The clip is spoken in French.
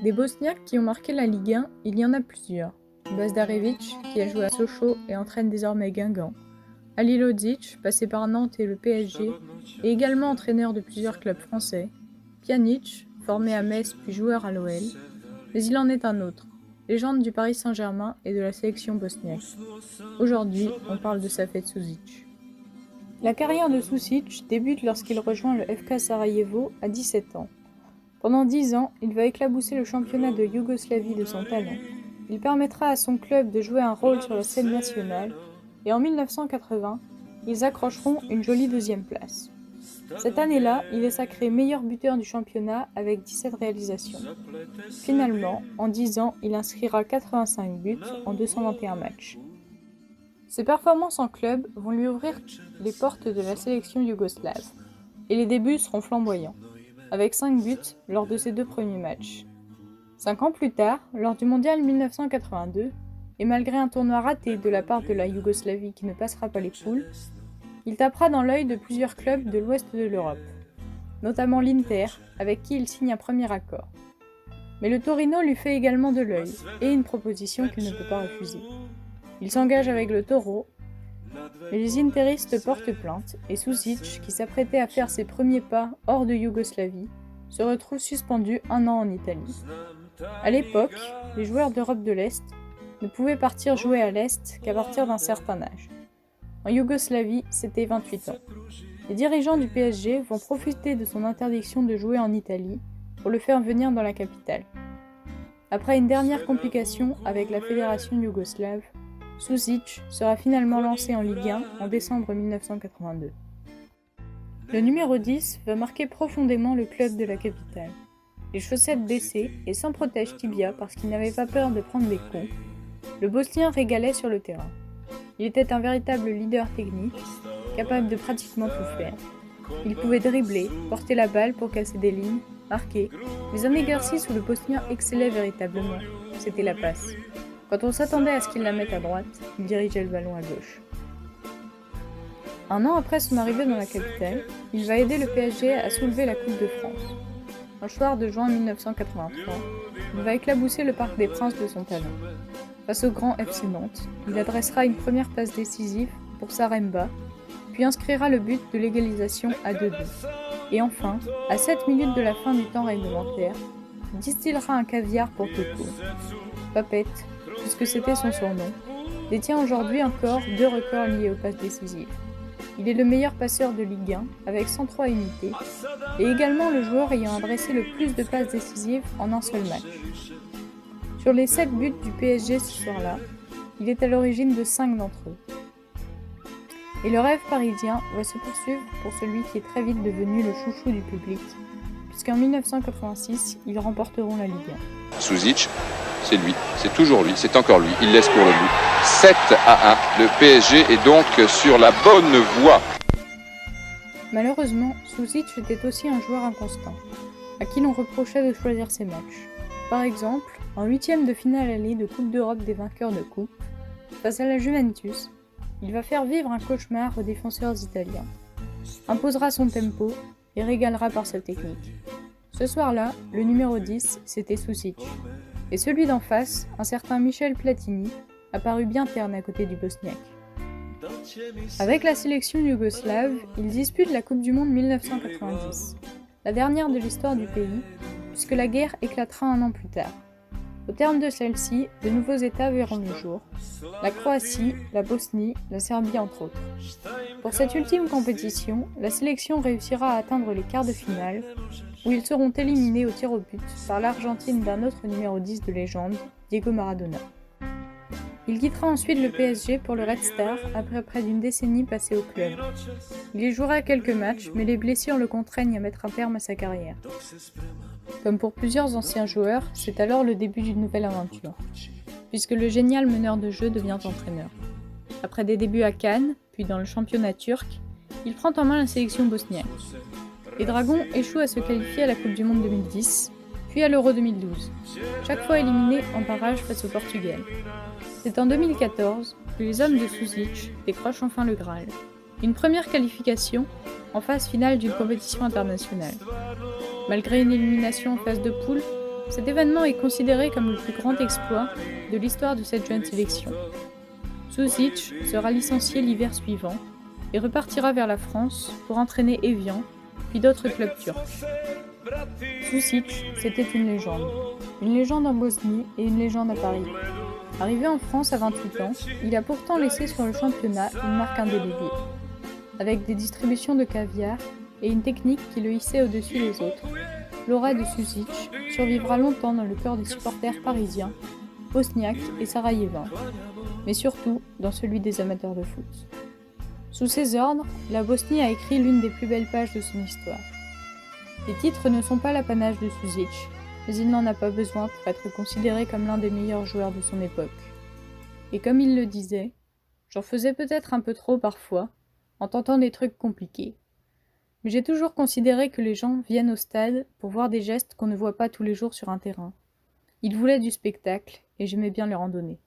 Des Bosniaques qui ont marqué la Ligue 1, il y en a plusieurs. Bazdarevic, qui a joué à Sochaux et entraîne désormais Guingamp. Halilovic, passé par Nantes et le PSG, et également entraîneur de plusieurs clubs français. Pjanic, formé à Metz puis joueur à l'OL. Mais il en est un autre, légende du Paris Saint-Germain et de la sélection bosniaque. Aujourd'hui, on parle de Safet Susic. La carrière de Susic débute lorsqu'il rejoint le FK Sarajevo à 17 ans. Pendant 10 ans, il va éclabousser le championnat de Yougoslavie de son talent. Il permettra à son club de jouer un rôle sur la scène nationale et en 1980, ils accrocheront une jolie deuxième place. Cette année-là, il est sacré meilleur buteur du championnat avec 17 réalisations. Finalement, en 10 ans, il inscrira 85 buts en 221 matchs. Ses performances en club vont lui ouvrir les portes de la sélection yougoslave et les débuts seront flamboyants, avec 5 buts lors de ses 2 premiers matchs. 5 ans plus tard, lors du mondial 1982, et malgré un tournoi raté de la part de la Yougoslavie qui ne passera pas les poules, il tapera dans l'œil de plusieurs clubs de l'ouest de l'Europe, notamment l'Inter, avec qui il signe un premier accord. Mais le Torino lui fait également de l'œil, et une proposition qu'il ne peut pas refuser. Il s'engage avec le Toro, mais les interistes portent plainte, et Susic, qui s'apprêtait à faire ses premiers pas hors de Yougoslavie, se retrouve suspendu 1 an en Italie. À l'époque, les joueurs d'Europe de l'Est ne pouvaient partir jouer à l'Est qu'à partir d'un certain âge. En Yougoslavie, c'était 28 ans. Les dirigeants du PSG vont profiter de son interdiction de jouer en Italie pour le faire venir dans la capitale. Après une dernière complication avec la fédération yougoslave, Susic sera finalement lancé en Ligue 1 en décembre 1982. Le numéro 10 va marquer profondément le club de la capitale. Les chaussettes baissées et sans protège tibia parce qu'il n'avait pas peur de prendre des coups, le Bosnien régalait sur le terrain. Il était un véritable leader technique, capable de pratiquement tout faire. Il pouvait dribbler, porter la balle pour casser des lignes, marquer, mais un exercice où le Bosnien excellait véritablement, c'était la passe. Quand on s'attendait à ce qu'il la mette à droite, il dirigeait le ballon à gauche. 1 an après son arrivée dans la capitale, il va aider le PSG à soulever la Coupe de France. Un soir de juin 1983, il va éclabousser le Parc des Princes de son talent. Face au grand FC Nantes, il adressera une première passe décisive pour Saremba, puis inscrira le but de l'égalisation à 2-2. Et enfin, à 7 minutes de la fin du temps réglementaire, il distillera un caviar pour Toto. Papette, puisque c'était son surnom, détient aujourd'hui encore 2 records liés aux passes décisives. Il est le meilleur passeur de Ligue 1 avec 103 unités et également le joueur ayant adressé le plus de passes décisives en un seul match. Sur les 7 buts du PSG ce soir-là, il est à l'origine de 5 d'entre eux. Et le rêve parisien va se poursuivre pour celui qui est très vite devenu le chouchou du public, puisqu'en 1986, ils remporteront la Ligue 1. Susic, c'est lui, c'est toujours lui, c'est encore lui, il laisse pour le but. 7-1, le PSG est donc sur la bonne voie. Malheureusement, Susic était aussi un joueur inconstant, à qui l'on reprochait de choisir ses matchs. Par exemple, en 8e de finale aller de Coupe d'Europe des vainqueurs de coupe, face à la Juventus, il va faire vivre un cauchemar aux défenseurs italiens, imposera son tempo et régalera par sa technique. Ce soir-là, le numéro 10, c'était Susic, et celui d'en face, un certain Michel Platini, apparut bien terne à côté du Bosniaque. Avec la sélection yougoslave, il dispute la Coupe du Monde 1990, la dernière de l'histoire du pays, puisque la guerre éclatera 1 an plus tard. Au terme de celle-ci, de nouveaux États verront le jour, la Croatie, la Bosnie, la Serbie entre autres. Pour cette ultime compétition, la sélection réussira à atteindre les quarts de finale, où ils seront éliminés au tir au but par l'Argentine d'un autre numéro 10 de légende, Diego Maradona. Il quittera ensuite le PSG pour le Red Star après près d'une décennie passée au club. Il y jouera quelques matchs, mais les blessures le contraignent à mettre un terme à sa carrière. Comme pour plusieurs anciens joueurs, c'est alors le début d'une nouvelle aventure, puisque le génial meneur de jeu devient entraîneur. Après des débuts à Cannes, puis dans le championnat turc, il prend en main la sélection bosniaque. Les Dragons échouent à se qualifier à la Coupe du Monde 2010, puis à l'Euro 2012, chaque fois éliminés en barrage face au Portugal. C'est en 2014 que les hommes de Susic décrochent enfin le Graal, une première qualification en phase finale d'une compétition internationale. Malgré une élimination en phase de poule, Cet événement est considéré comme le plus grand exploit de l'histoire de cette jeune sélection. Sušić sera licencié l'hiver suivant et repartira vers la France pour entraîner Evian, puis d'autres clubs turcs. Sušić, c'était une légende en Bosnie et une légende à Paris. Arrivé en France à 28 ans, il a pourtant laissé sur le championnat une marque indélébile. Avec des distributions de caviar et une technique qui le hissait au-dessus des autres, l'aura de Sušić survivra longtemps dans le cœur des supporters parisiens, bosniaques et sarajevains, mais surtout dans celui des amateurs de foot. Sous ses ordres, la Bosnie a écrit l'une des plus belles pages de son histoire. Les titres ne sont pas l'apanage de Sušić, mais il n'en a pas besoin pour être considéré comme l'un des meilleurs joueurs de son époque. Et comme il le disait, j'en faisais peut-être un peu trop parfois, en tentant des trucs compliqués. Mais j'ai toujours considéré que les gens viennent au stade pour voir des gestes qu'on ne voit pas tous les jours sur un terrain. Ils voulaient du spectacle, et j'aimais bien leur en donner.